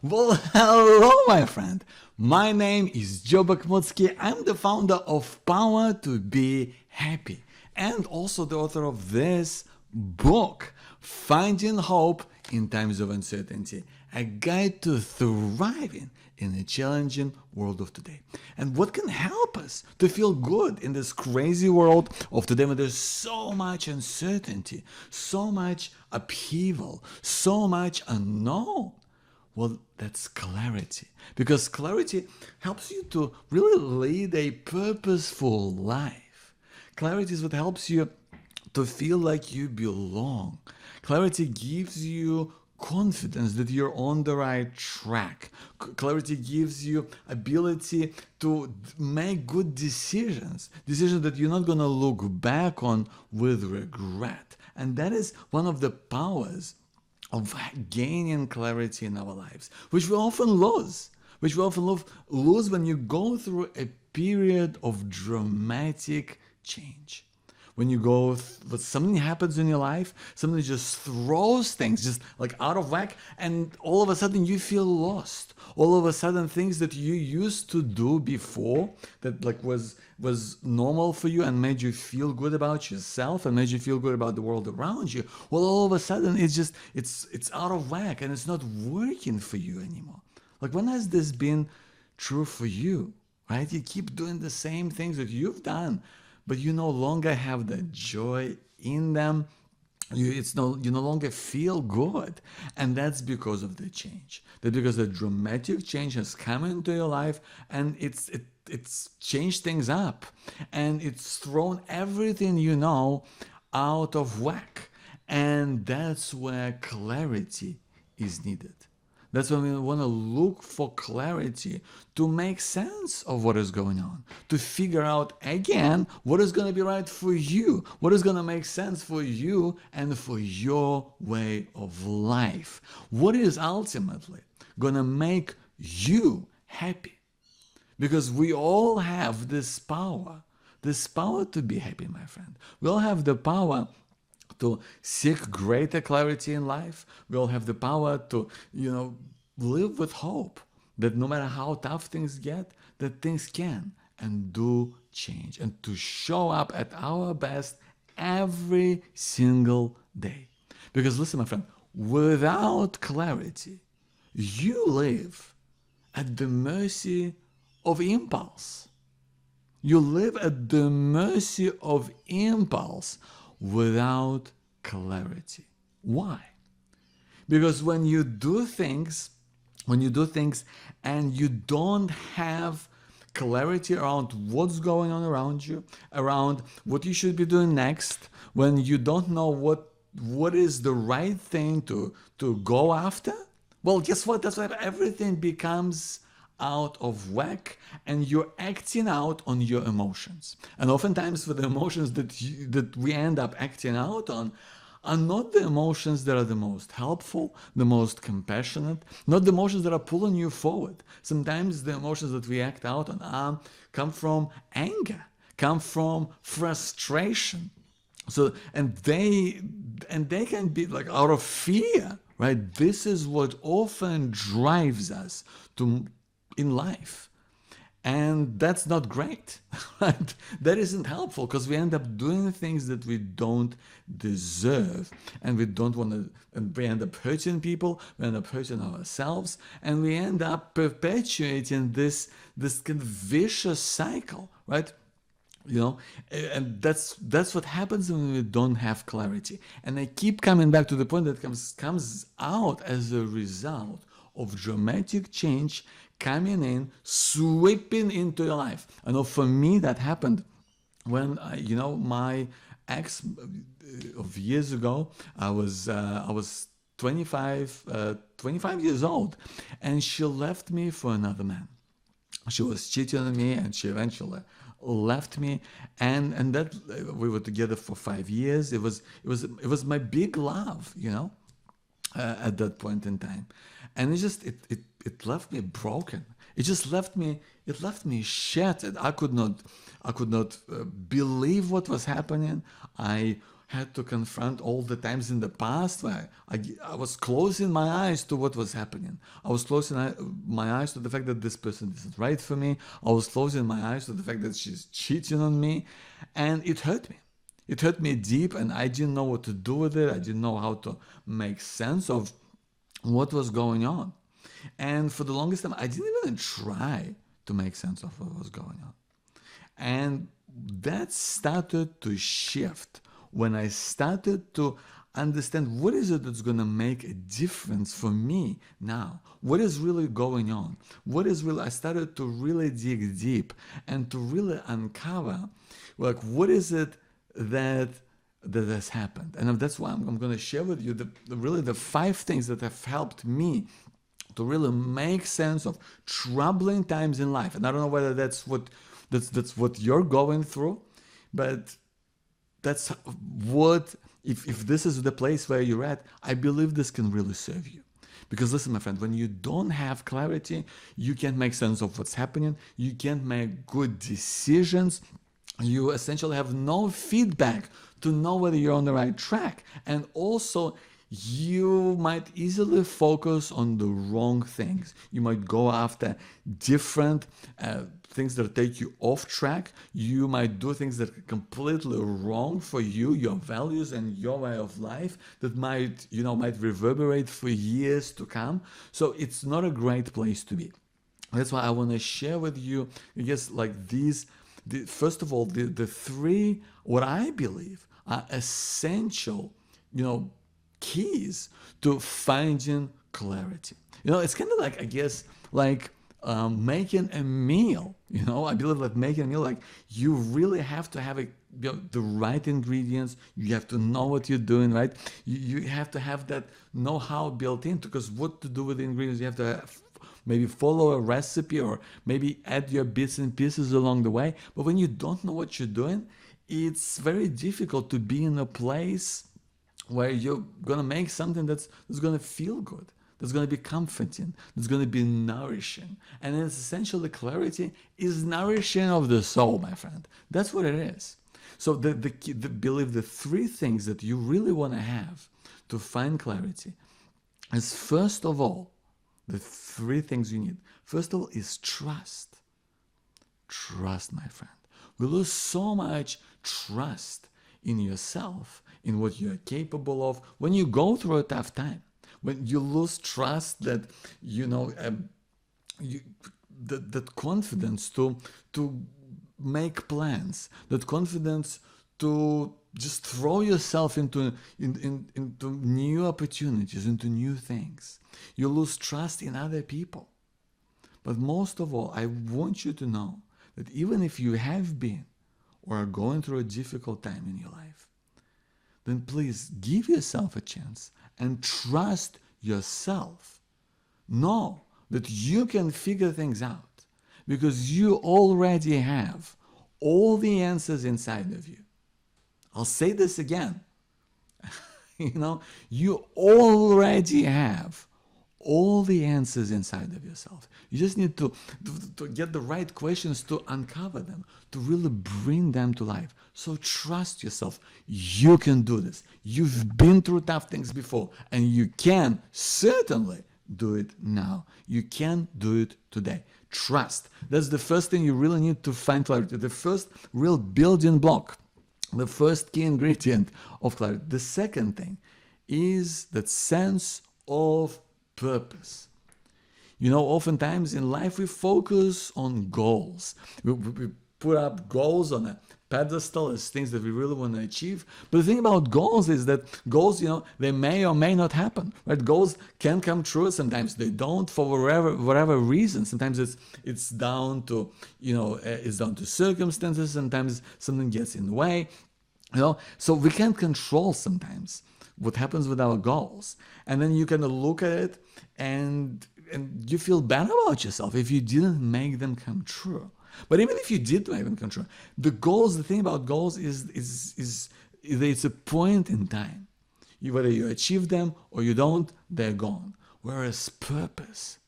Well, hello, my friend. My name is Joe Bakhmutsky. I'm the founder of Power to Be Happy and also the author of this book, Finding Hope in Times of Uncertainty, a guide to thriving in a challenging world of today. And what can help us to feel good in this crazy world of today when there's so much uncertainty, so much upheaval, so much unknown? Well, that's clarity. Because clarity helps you to really lead a purposeful life. Clarity is what helps you to feel like you belong. Clarity gives you confidence that you're on the right track. Clarity gives you ability to make good decisions, decisions that you're not going to look back on with regret. And that is one of the powers of gaining clarity in our lives, which we often lose, lose when you go through a period of dramatic change. When you go, something happens in your life, something just throws things just like out of whack, and all of a sudden you feel lost. All of a sudden, things that you used to do before that like was normal for you and made you feel good about yourself and made you feel good about the world around you. Well, all of a sudden it's out of whack and it's not working for you anymore. Like, when has this been true for you? Right? You keep doing the same things that you've done, but you no longer have the joy in them. You no longer feel good, and that's because of the change. That's because the dramatic change has come into your life, and it's changed things up, and it's thrown everything you know out of whack, and that's where clarity is needed. That's when we want to look for clarity to make sense of what is going on, to figure out again what is going to be right for you, what is going to make sense for you and for your way of life, what is ultimately going to make you happy. Because we all have this power to be happy, my friend. We all have the power to seek greater clarity in life. We all have the power to, live with hope that no matter how tough things get, that things can and do change, and to show up at our best every single day. Because listen, my friend, without clarity, you live at the mercy of impulse. You live at the mercy of impulse without clarity. Why? Because when you do things and you don't have clarity around what's going on around you, around what you should be doing next, when you don't know what is the right thing to go after, well, guess what? That's why everything becomes out of whack, and you're acting out on your emotions. And oftentimes, for the emotions that we end up acting out on are not the emotions that are the most helpful, the most compassionate, not the emotions that are pulling you forward. Sometimes the emotions that we act out on come from anger, come from frustration. So, and they can be like out of fear, right? This is what often drives us in life. And that's not great, right? That isn't helpful, because we end up doing things that we don't deserve, and we don't want to, and we end up hurting people, we end up hurting ourselves, and we end up perpetuating this kind of vicious cycle, right? And that's what happens when we don't have clarity. And I keep coming back to the point that comes out as a result of dramatic change coming in, sweeping into your life. I know for me that happened when my ex of years ago. I was 25 years old, and she left me for another man. She was cheating on me, and she eventually left me, and that we were together for 5 years. It was my big love, at that point in time, and it left me broken. It left me shattered. I could not believe what was happening. I had to confront all the times in the past where I was closing my eyes to what was happening. I was closing my eyes to the fact that this person isn't right for me. I was closing my eyes to the fact that she's cheating on me. And it hurt me. It hurt me deep, and I didn't know what to do with it. I didn't know how to make sense of what was going on. And for the longest time, I didn't even try to make sense of what was going on. And that started to shift when I started to understand what is it that's going to make a difference for me now. What is really going on? What is really, I started to really dig deep and to really uncover, like, what is it that has happened. And that's why I'm going to share with you really the 5 things that have helped me to really make sense of troubling times in life. And I don't know whether that's what you're going through, but that's what, if this is the place where you're at, I believe this can really serve you. Because listen, my friend, when you don't have clarity, you can't make sense of what's happening. You can't make good decisions. You essentially have no feedback to know whether you're on the right track. And also, you might easily focus on the wrong things. You might go after different things that take you off track. You might do things that are completely wrong for you, your values and your way of life, that might reverberate for years to come. So it's not a great place to be. That's why I want to share with you, I guess, like these. First of all, the 3, what I believe are essential, keys to finding clarity. It's kind of like, I guess, like making a meal. I believe that making a meal, like, you really have to have the right ingredients. You have to know what you're doing, right? You have to have that know-how built in, because what to do with the ingredients, you have to maybe follow a recipe or maybe add your bits and pieces along the way. But when you don't know what you're doing, it's very difficult to be in a place where you're going to make something that's going to feel good, that's going to be comforting, that's going to be nourishing. And it's essentially, clarity is nourishing of the soul, my friend. That's what it is. So believe the 3 things that you really want to have to find clarity is, first of all, the 3 things you need. First of all is trust. Trust, my friend. We lose so much trust in yourself, in what you're capable of, when you go through a tough time. When you lose trust that, that confidence to make plans, that confidence to just throw yourself into new opportunities, into new things. You lose trust in other people. But most of all, I want you to know that even if you have been or are going through a difficult time in your life, then please give yourself a chance and trust yourself. Know that you can figure things out, because you already have all the answers inside of you. I'll say this again. You already have all the answers inside of yourself. You just need to get the right questions to uncover them, to really bring them to life. So trust yourself. You can do this. You've been through tough things before, and you can certainly do it now. You can do it today. Trust. That's the first thing you really need to find clarity. The first real building block, the first key ingredient of clarity. The second thing is that sense of purpose. Oftentimes in life we focus on goals. We put up goals on a pedestal as things that we really want to achieve. But the thing about goals is that goals, they may or may not happen. Right? Goals can come true. Sometimes they don't, for whatever reason. Sometimes it's down to circumstances. Sometimes something gets in the way. So we can't control sometimes what happens with our goals. And then you kind of look at it and you feel bad about yourself if you didn't make them come true. But even if you did make them come true, the thing about goals is it's a point in time. Whether you achieve them or you don't, they're gone. Whereas purpose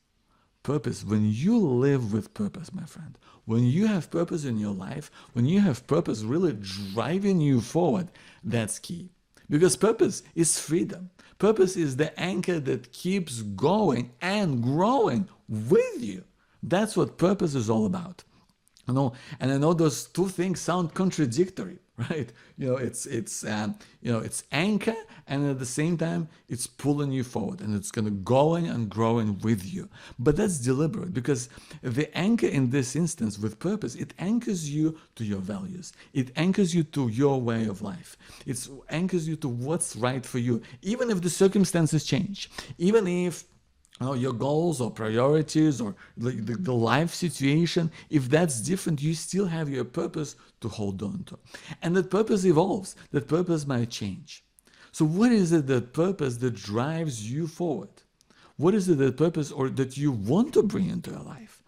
Purpose, when you live with purpose, my friend, when you have purpose in your life, when you have purpose really driving you forward, that's key. Because purpose is freedom. Purpose is the anchor that keeps going and growing with you. That's what purpose is all about. And I know those two things sound contradictory, right? It's anchor, and at the same time, it's pulling you forward, and it's gonna going and growing with you. But that's deliberate, because the anchor in this instance with purpose, it anchors you to your values. It anchors you to your way of life. It anchors you to what's right for you, even if the circumstances change, even if your goals or priorities or the life situation, if that's different, you still have your purpose to hold on to. And that purpose evolves, that purpose might change. So what is it, that purpose that drives you forward? What is it, that purpose or that you want to bring into your life?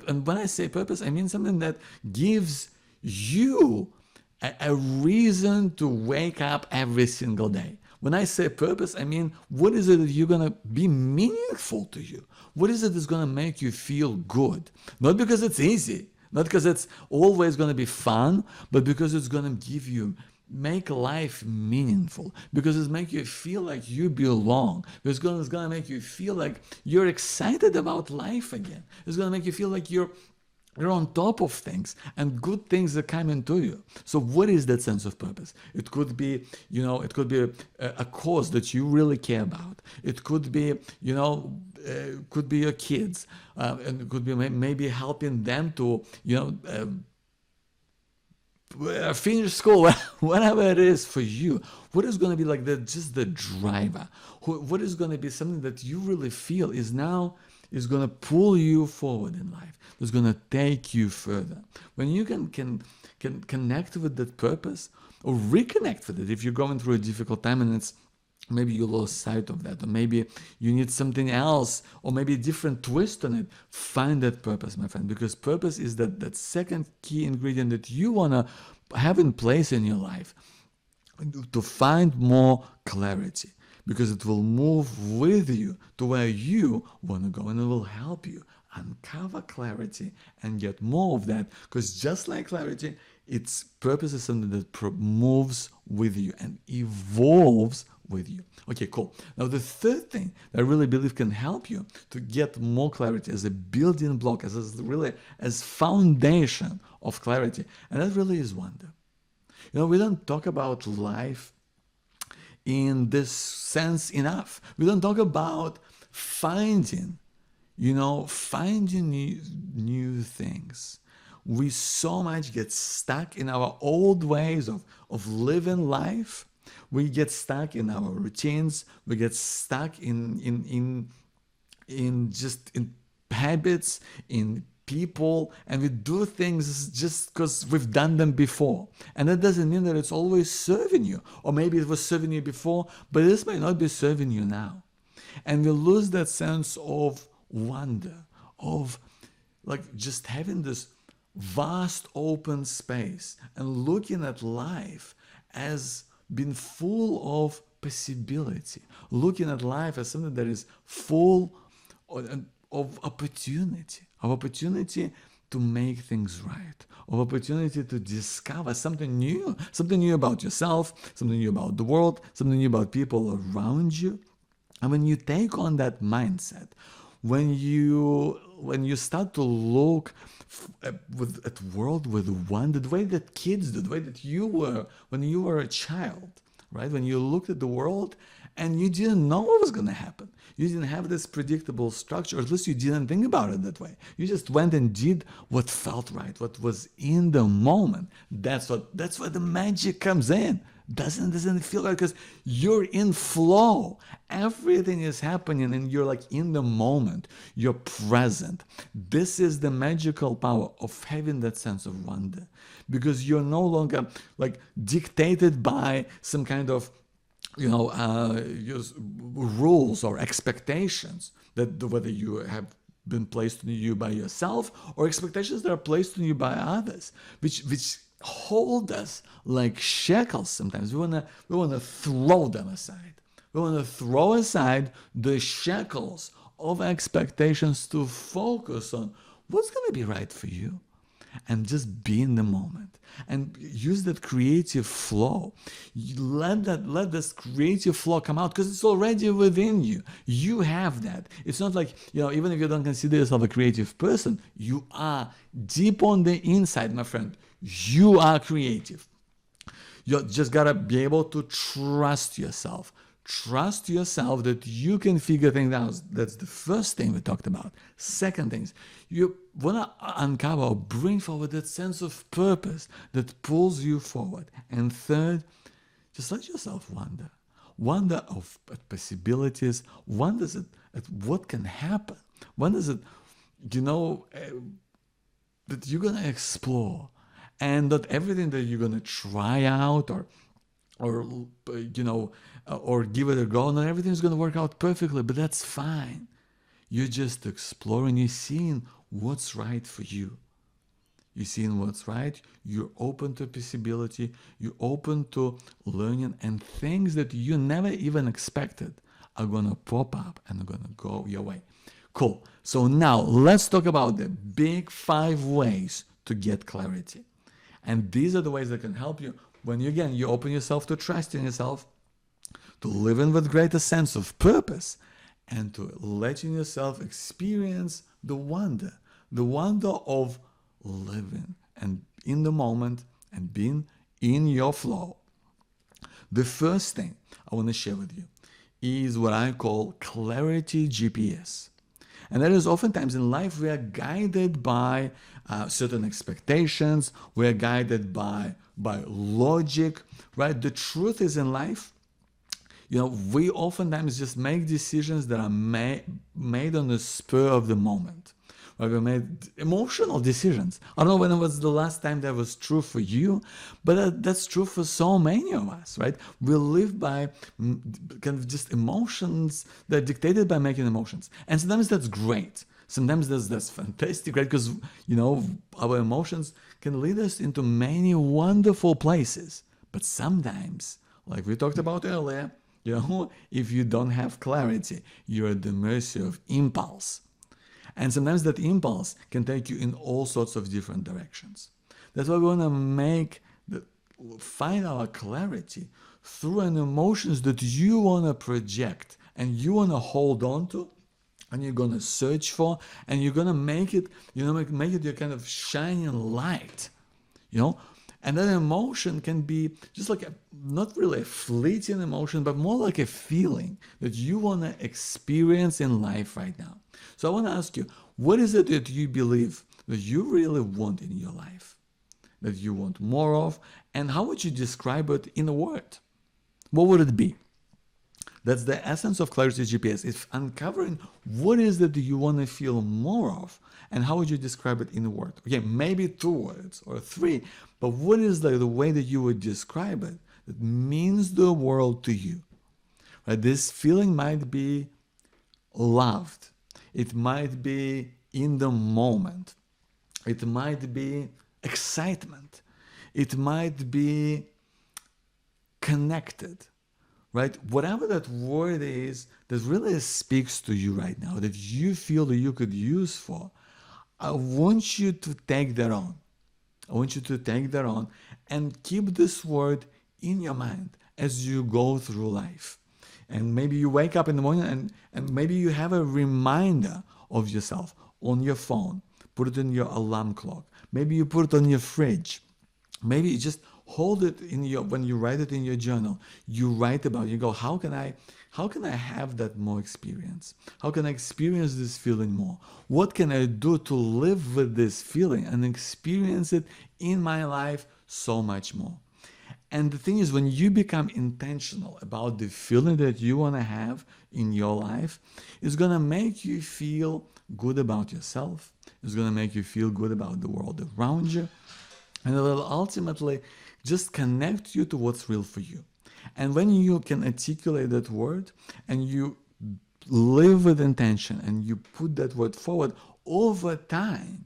And when I say purpose, I mean something that gives you a reason to wake up every single day. When I say purpose, I mean, what is it that you're going to be meaningful to you? What is it that's going to make you feel good? Not because it's easy, not because it's always going to be fun, but because it's going to make life meaningful, because it's make you feel like you belong, because it's going to make you feel like you're excited about life again. It's going to make you feel like you're on top of things and good things are coming to you. So what is that sense of purpose? It could be, a cause that you really care about. It could be, could be your kids, and it could be maybe helping them to, finish school, whatever it is for you. What is going to be like just the driver? What is going to be something that you really feel is going to pull you forward in life, that's going to take you further? When you can connect with that purpose, or reconnect with it if you're going through a difficult time and it's maybe you lost sight of that, or maybe you need something else, or maybe a different twist on it, find that purpose, my friend, because purpose is that second key ingredient that you want to have in place in your life to find more clarity, because it will move with you to where you want to go, and it will help you uncover clarity and get more of that, because just like clarity, its purpose is something that moves with you and evolves with you. Okay, cool. Now the third thing that I really believe can help you to get more clarity as a building block, as foundation of clarity, and that really is wonder. We don't talk about life in this sense enough. We don't talk about finding new things. We so much get stuck in our old ways of living life. We get stuck in our routines. We get stuck in habits, in people, and we do things just because we've done them before. And that doesn't mean that it's always serving you, or maybe it was serving you before, but this might not be serving you now. And we lose that sense of wonder, of like just having this vast open space and looking at life as being full of possibility, looking at life as something that is full of opportunity to make things right, of opportunity to discover something new about yourself, something new about the world, something new about people around you. And when you take on that mindset, when you start to look at world with wonder, the way that kids do, the way that you were when you were a child, right? When you looked at the world and you didn't know what was going to happen. You didn't have this predictable structure, or at least you didn't think about it that way. You just went and did what felt right, what was in the moment. That's where the magic comes in. Doesn't it feel right? Because you're in flow. Everything is happening and you're like in the moment. You're present. This is the magical power of having that sense of wonder, because you're no longer like dictated by some kind of rules or expectations that whether you have been placed on you by yourself or expectations that are placed on you by others, which hold us like shackles. Sometimes we wanna throw them aside. We want to throw aside the shackles of expectations to focus on what's going to be right for you and just be in the moment and use that creative flow. Let this creative flow come out because it's already within you. You have that. It's not like, even if you don't consider yourself a creative person, you are deep on the inside, my friend. You are creative. You just gotta be able to trust yourself. Trust yourself that you can figure things out. That's the first thing we talked about. Second things, you want to uncover or bring forward that sense of purpose that pulls you forward. And third, just let yourself wonder. Wonder at possibilities. Wonder at what can happen. Wonder that you're going to explore. And not everything that you're going to try out or give it a go. Not everything's going to work out perfectly, but that's fine. You're just exploring. You're seeing what's right for you. You're seeing what's right. You're open to possibility. You're open to learning, and things that you never even expected are going to pop up and are going to go your way. Cool. So now let's talk about the big 5 ways to get clarity. And these are the ways that can help you when you open yourself to trusting yourself, to living with greater sense of purpose, and to letting yourself experience the wonder of living and in the moment and being in your flow. The first thing I want to share with you is what I call clarity GPS. And that is oftentimes in life we are guided by certain expectations, we are guided by logic, right? The truth is in life, we oftentimes just make decisions that are made on the spur of the moment. Right? We made emotional decisions. I don't know when it was the last time that was true for you, but that's true for so many of us, right? We live by kind of just emotions that are dictated by making emotions. And sometimes that's great. Sometimes that's fantastic, right? Because, our emotions can lead us into many wonderful places. But sometimes, like we talked about earlier, if you don't have clarity, you're at the mercy of impulse. And sometimes that impulse can take you in all sorts of different directions. That's why we want to find our clarity through an emotions that you want to project and you want to hold on to, and you're going to search for, and you're going to make it your kind of shining light, And that emotion can be just like not really a fleeting emotion, but more like a feeling that you want to experience in life right now. So I want to ask you, what is it that you believe that you really want in your life, that you want more of, and how would you describe it in a word? What would it be? That's the essence of Clarity GPS. It's uncovering what is it that you want to feel more of, and how would you describe it in a word? Okay, maybe 2 words or 3, but what is the way that you would describe it that means the world to you? Right? This feeling might be loved. It might be in the moment. It might be excitement. It might be connected. Right? Whatever that word is that really speaks to you right now, that you feel that you could use for, I want you to take that on. I want you to take that on and keep this word in your mind as you go through life. And maybe you wake up in the morning and maybe you have a reminder of yourself on your phone. Put it in your alarm clock. Maybe you put it on your fridge. Maybe you just hold it when you write it in your journal. You write about it. You go, how can I have that more experience? How can I experience this feeling more? What can I do to live with this feeling and experience it in my life so much more? And the thing is, when you become intentional about the feeling that you want to have in your life, it's going to make you feel good about yourself. It's going to make you feel good about the world around you. And it will ultimately just connect you to what's real for you. And when you can articulate that word and you live with intention and you put that word forward over time,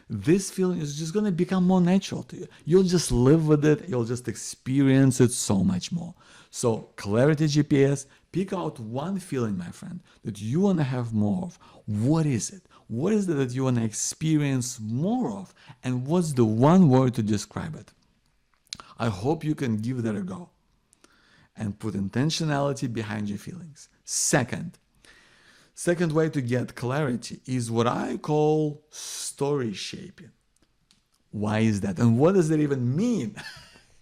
this feeling is just going to become more natural to you. You'll just live with it. You'll just experience it so much more. So Clarity GPS, Pick out one feeling, my friend, that you want to have more of. What is it? What is it that you want to experience more of? And what's the one word to describe it? I hope you can give that a go and put intentionality behind your feelings. Second way to get clarity is what I call story shaping. Why is that? And what does that even mean?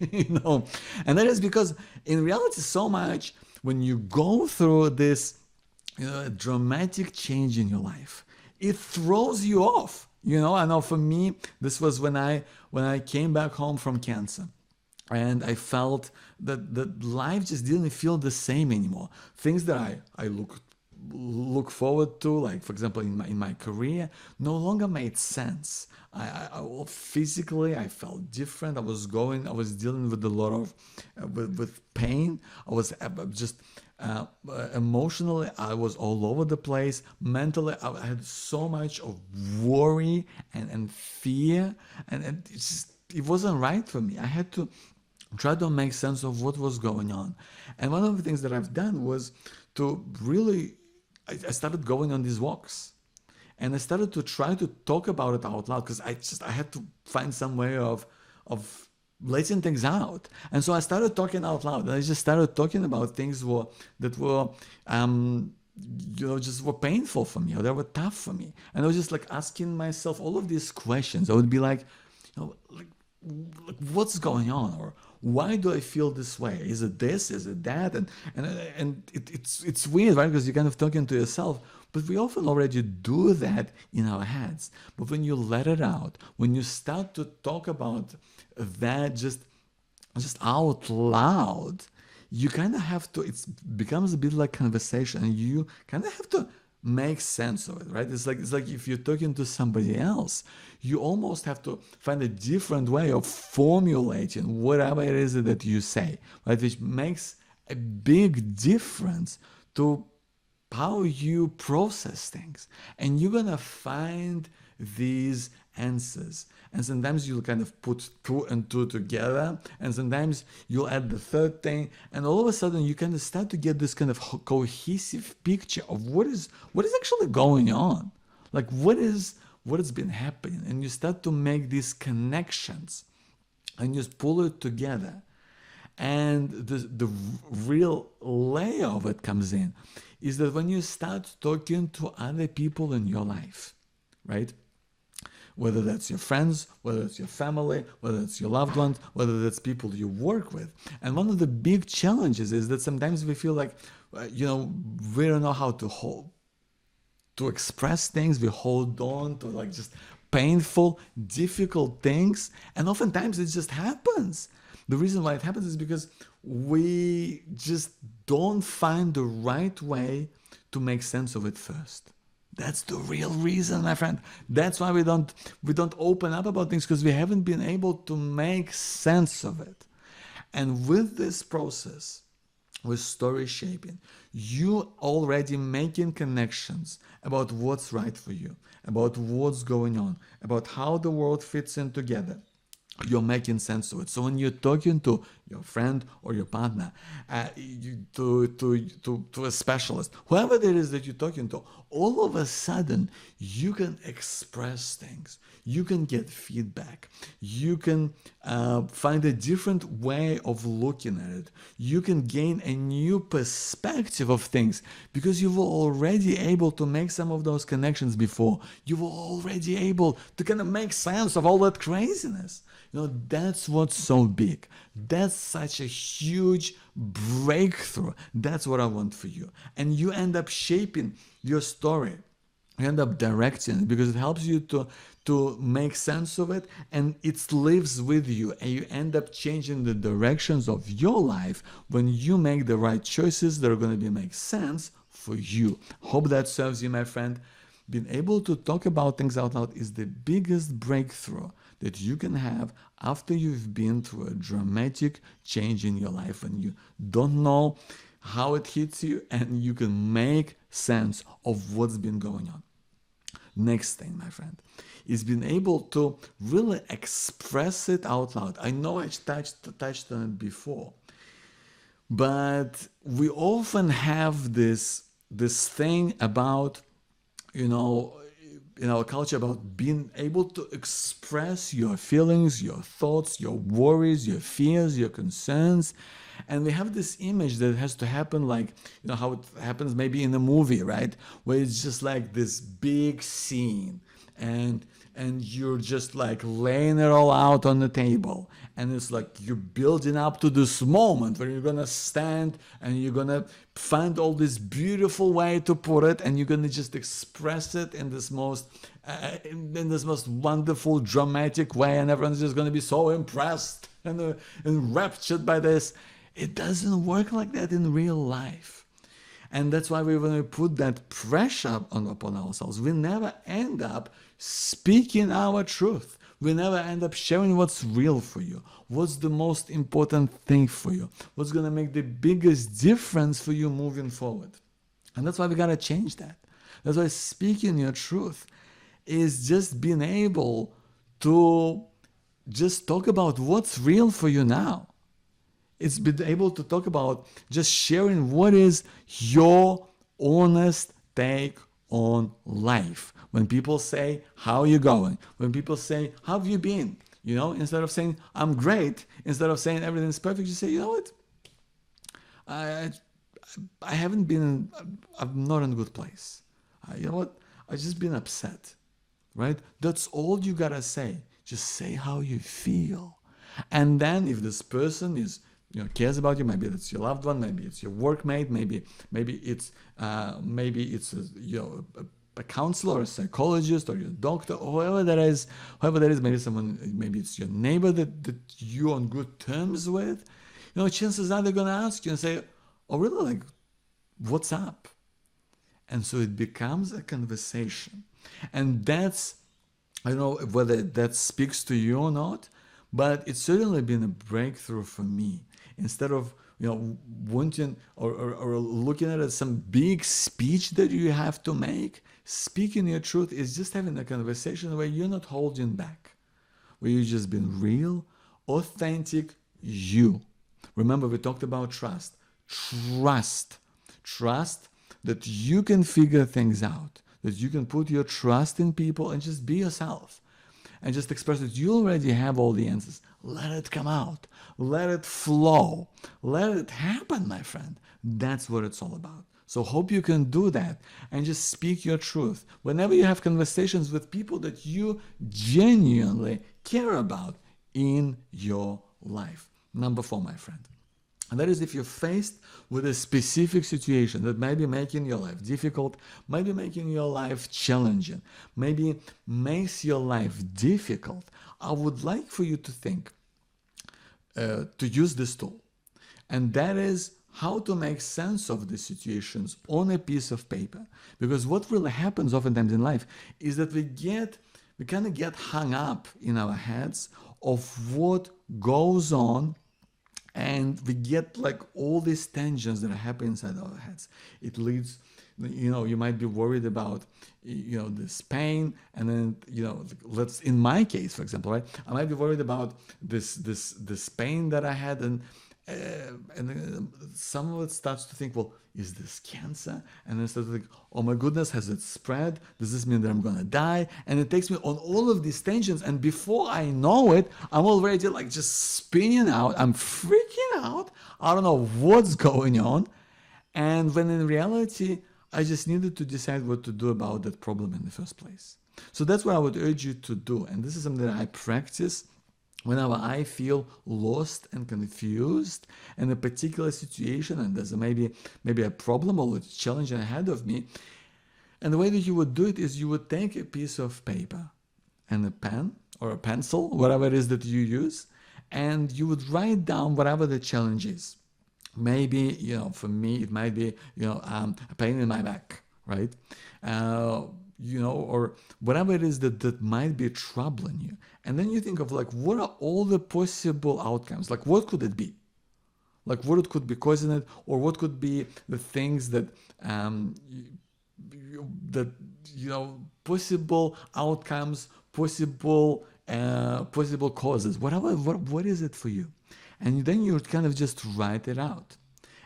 And that is because in reality, so much when you go through this dramatic change in your life, it throws you off. I know for me, this was when I came back home from cancer. And I felt that life just didn't feel the same anymore. Things that I look forward to, like for example in my career, no longer made sense. Physically I felt different. I was dealing with a lot of with pain. I was just emotionally I was all over the place. Mentally I had so much of worry and fear, and it wasn't right for me. I had to try to make sense of what was going on. And one of the things that I've done was to really, I started going on these walks. And I started to try to talk about it out loud because I had to find some way of letting things out. And so I started talking out loud. And I just started talking about things that were just were painful for me, or that were tough for me. And I was just like asking myself all of these questions. I would be like, what's going on, or why do I feel this way? Is it this? Is it that? And it's weird, right? Because you're kind of talking to yourself, but we often already do that in our heads. But when you let it out, when you start to talk about that just out loud, you kind of have to. It becomes a bit like conversation, and you kind of have to make sense of it, right? It's like if you're talking to somebody else, you almost have to find a different way of formulating whatever it is that you say, right? Which makes a big difference to how you process things. And you're gonna find these answers. And sometimes you'll kind of put two and two together, and sometimes you'll add the third thing, and all of a sudden you kind of start to get this kind of cohesive picture of what is actually going on, like what has been happening, and you start to make these connections, and you pull it together, and the real layer of it comes in, is that when you start talking to other people in your life, right? Whether that's your friends, whether it's your family, whether it's your loved ones, whether that's people you work with. And one of the big challenges is that sometimes we feel like, we don't know how to express things. We hold on to like just painful, difficult things. And oftentimes it just happens. The reason why it happens is because we just don't find the right way to make sense of it first. That's the real reason, my friend. That's why we don't open up about things, because we haven't been able to make sense of it. And with this process, with story shaping, you already making connections about what's right for you, about what's going on, about how the world fits in together. You're making sense of it. So when you're talking to your friend or your partner, to a specialist, whoever it is that you're talking to, all of a sudden you can express things. You can get feedback. You can find a different way of looking at it. You can gain a new perspective of things because you were already able to make some of those connections before. You were already able to kind of make sense of all that craziness. That's what's so big. That's such a huge breakthrough. That's what I want for you. And you end up shaping your story. You end up directing it because it helps you to make sense of it, and it lives with you, and you end up changing the directions of your life when you make the right choices that are going to make sense for you. Hope that serves you, my friend. Being able to talk about things out loud is the biggest breakthrough that you can have after you've been through a dramatic change in your life and you don't know how it hits you, and you can make sense of what's been going on. Next thing, my friend, is being able to really express it out loud. I know I touched on it before, But we often have this thing about, you know, in our culture, about being able to express your feelings, your thoughts, your worries, your fears, your concerns. And we have this image that has to happen like, you know, how it happens maybe in a movie, right? Where it's just like this big scene, and you're just like laying it all out on the table, and it's like you're building up to this moment where you're gonna stand and you're gonna find all this beautiful way to put it, and you're gonna just express it in this most in this most wonderful dramatic way, and everyone's just gonna be so impressed and enraptured by this. It doesn't work like that in real life. And that's why when we put that pressure upon ourselves, we never end up speaking our truth. We never end up sharing what's real for you, what's the most important thing for you, what's going to make the biggest difference for you moving forward. And that's why we got to change that. That's why speaking your truth is just being able to just talk about what's real for you now. It's been able to talk about just sharing what is your honest take on life. When people say, how are you going? When people say, how have you been? You know, instead of saying, I'm great, instead of saying everything's perfect, you say, you know what? I haven't been, I'm not in a good place. You know what? I've just been upset, right? That's all you gotta say. Just say how you feel. And then if this person is, you know, cares about you, maybe it's your loved one, maybe it's your workmate, maybe it's you know, a counselor, a psychologist, or your doctor, or whoever that is, maybe someone, maybe it's your neighbor that you're on good terms with, you know, chances are they're gonna ask you and say, oh really, like, what's up? And so it becomes a conversation. And that's, I don't know whether that speaks to you or not, but it's certainly been a breakthrough for me. Instead of, you know, wanting or looking at it as some big speech that you have to make, speaking your truth is just having a conversation where you're not holding back, where you've just been real, authentic you. Remember, we talked about trust. Trust that you can figure things out, that you can put your trust in people and just be yourself. And just express that you already have all the answers. Let it come out. Let it flow. Let it happen, my friend. That's what it's all about. So hope you can do that and just speak your truth. Whenever you have conversations with people that you genuinely care about in your life. Number 4, my friend. And that is, if you're faced with a specific situation that might be making your life difficult, might be making your life challenging, maybe makes your life difficult, I would like for you to think, to use this tool. And that is how to make sense of the situations on a piece of paper. Because what really happens oftentimes in life is that we kind of get hung up in our heads of what goes on, and we get like all these tensions that happen inside our heads. It leads, you know, you might be worried about, you know, this pain, and then, you know, let's, in my case, for example, right, I might be worried about this pain that I had, and some of it starts to think, well, is this cancer? And then starts to think, oh my goodness, has it spread? Does this mean that I'm gonna die? And it takes me on all of these tensions, and before I know it, I'm already like just spinning out. I'm freaking out. I don't know what's going on. And when in reality, I just needed to decide what to do about that problem in the first place. So that's what I would urge you to do. And this is something that I practice whenever I feel lost and confused in a particular situation, and there's maybe a problem or a challenge ahead of me. And the way that you would do it is you would take a piece of paper and a pen or a pencil, whatever it is that you use, and you would write down whatever the challenge is. Maybe, you know, for me, it might be, you know, a pain in my back, right? You know, or whatever it is that might be troubling you. And then you think of like, what are all the possible outcomes? Like, what could it be? Like, what it could be causing it, or what could be the things that, you know, possible outcomes, possible causes, whatever, what is it for you? And then you kind of just write it out.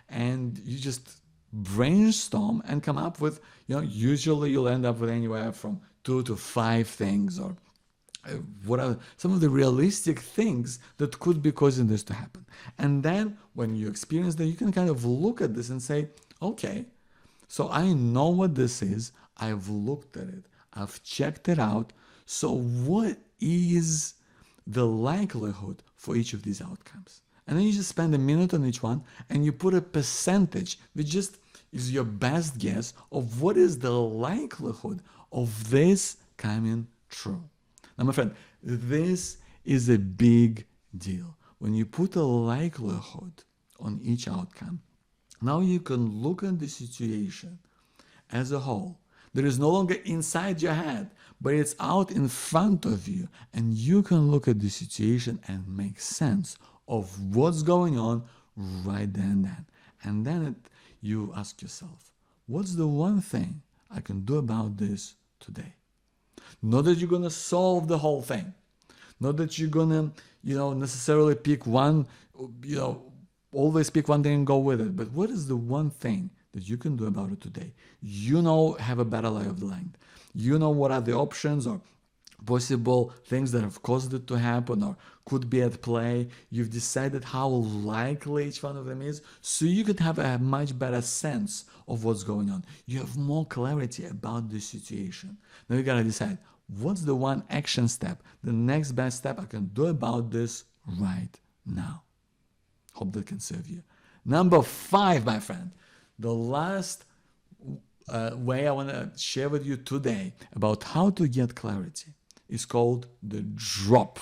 and you just brainstorm and come up with, usually you'll end up with anywhere from 2 to 5 things, or what are some of the realistic things that could be causing this to happen. And then when you experience that, you can kind of look at this and say, okay, so I know what this is, I've looked at it, I've checked it out, so what is the likelihood for each of these outcomes? And then you just spend a minute on each one and you put a percentage, which just is your best guess of what is the likelihood of this coming true. Now, my friend, this is a big deal. When you put a likelihood on each outcome, now you can look at the situation as a whole. There is no longer inside your head, but it's out in front of you, and you can look at the situation and make sense of what's going on right there and then. And then you ask yourself, what's the one thing I can do about this today? Not that you're going to solve the whole thing. Not that you're going to, necessarily pick one, always pick one thing and go with it. But what is the one thing that you can do about it today? Have a better lay of the land. What are the options or possible things that have caused it to happen or could be at play. You've decided how likely each one of them is, so you could have a much better sense of what's going on. You have more clarity about the situation. Now you gotta decide, what's the one action step, the next best step I can do about this right now. Hope that can serve you. Number 5, my friend, the last way I want to share with you today about how to get clarity is called the drop.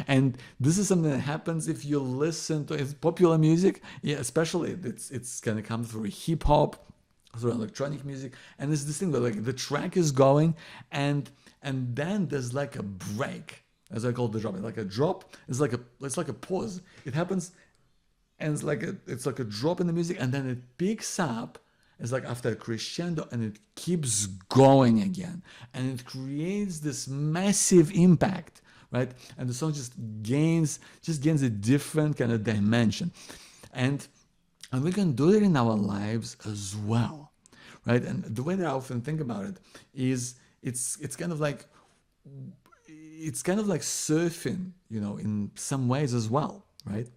And this is something that happens if you listen to popular music, especially it's gonna come through hip hop, through electronic music, and it's this thing where like the track is going and then there's like a break, as I call the drop. Like a drop is like a pause. It happens and it's like a drop in the music, and then it picks up. It's like after a crescendo, and it keeps going again, and it creates this massive impact, right? And the song just gains a different kind of dimension, and we can do it in our lives as well, right? And the way that I often think about it is it's kind of like surfing, in some ways as well, right?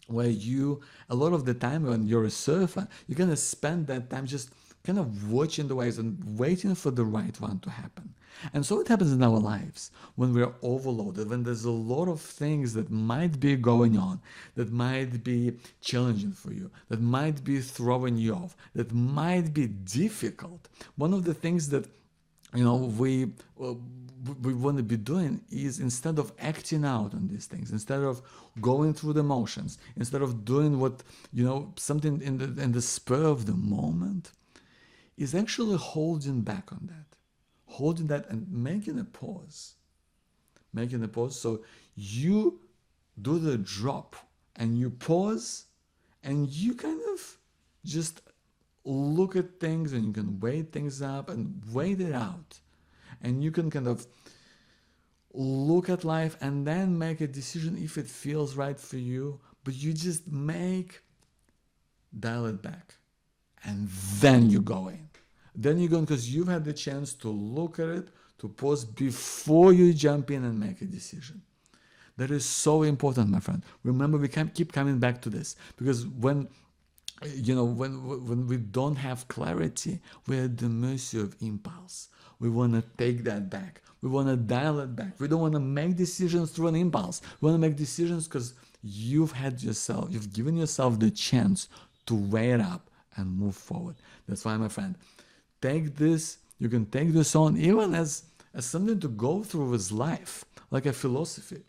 Where a lot of the time when you're a surfer, you're going to spend that time just kind of watching the waves and waiting for the right one to happen. And so it happens in our lives when we're overloaded, when there's a lot of things that might be going on, that might be challenging for you, that might be throwing you off, that might be difficult. One of the things that we want to be doing is, instead of acting out on these things, instead of going through the motions, instead of doing what something in the spur of the moment, is actually holding back on that and making a pause. So you do the drop and you pause and you kind of just look at things, and you can weigh things up and wait it out, and you can kind of look at life and then make a decision if it feels right for you, but you just dial it back, and then you go in. Then you go in because you've had the chance to look at it, to pause before you jump in and make a decision. That is so important, my friend. Remember, we can keep coming back to this, because when we don't have clarity, we're at the mercy of impulse. We want to take that back. We want to dial it back. We don't want to make decisions through an impulse. We want to make decisions because you've given yourself the chance to weigh it up and move forward. That's why, my friend, you can take this on even as something to go through with life, like a philosophy.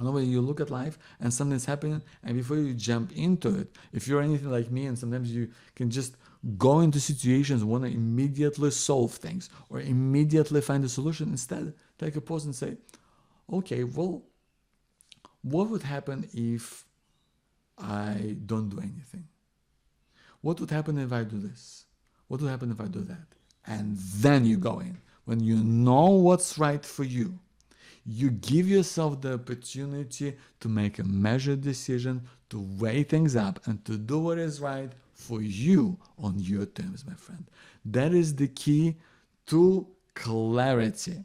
When you look at life and something's happening, and before you jump into it, if you're anything like me, and sometimes you can just go into situations, want to immediately solve things or immediately find a solution, instead take a pause and say, okay, well, what would happen if I don't do anything? What would happen if I do this? What would happen if I do that? And then you go in. When you know what's right for you, You give yourself the opportunity to make a measured decision, to weigh things up, and to do what is right for you on your terms, my friend. That is the key to clarity,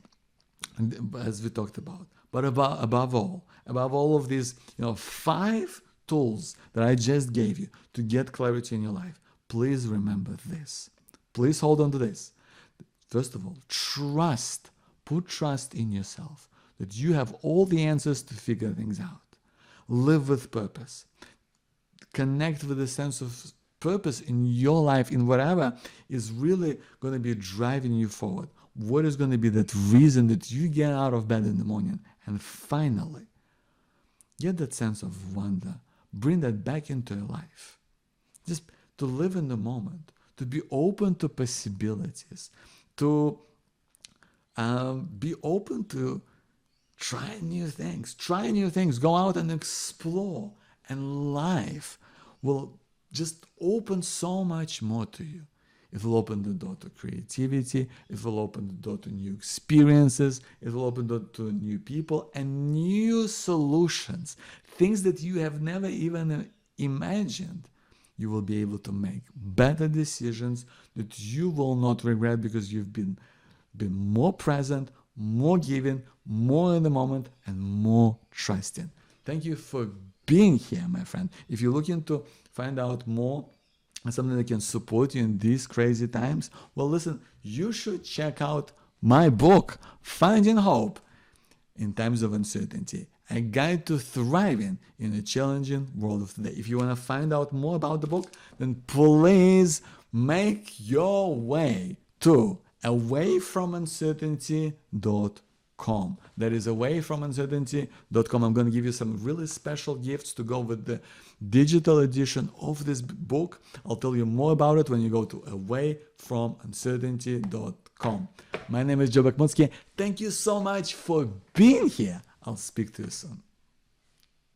as we talked about. But above all of these, 5 tools that I just gave you to get clarity in your life, please remember this. Please hold on to this. First of all, trust. Put trust in yourself that you have all the answers to figure things out. Live with purpose. Connect with a sense of purpose in your life, in whatever is really going to be driving you forward. What is going to be that reason that you get out of bed in the morning? And finally, get that sense of wonder. Bring that back into your life. Just to live in the moment, to be open to possibilities, to be open to try new things, go out and explore, and life will just open so much more to you. It will open the door to creativity, it will open the door to new experiences, it will open the door to new people and new solutions, things that you have never even imagined. You will be able to make better decisions that you will not regret because you've been more present, more giving, more in the moment, and more trusting. Thank you for being here, my friend. If you're looking to find out more and something that can support you in these crazy times, well, listen, you should check out my book, Finding Hope in Times of Uncertainty, a guide to thriving in a challenging world of today. If you want to find out more about the book, then please make your way to awayfromuncertainty.com. That is awayfromuncertainty.com. I'm going to give you some really special gifts to go with the digital edition of this book. I'll tell you more about it when you go to awayfromuncertainty.com. My name is Joe Bakhmutsky. Thank you so much for being here. I'll speak to you soon.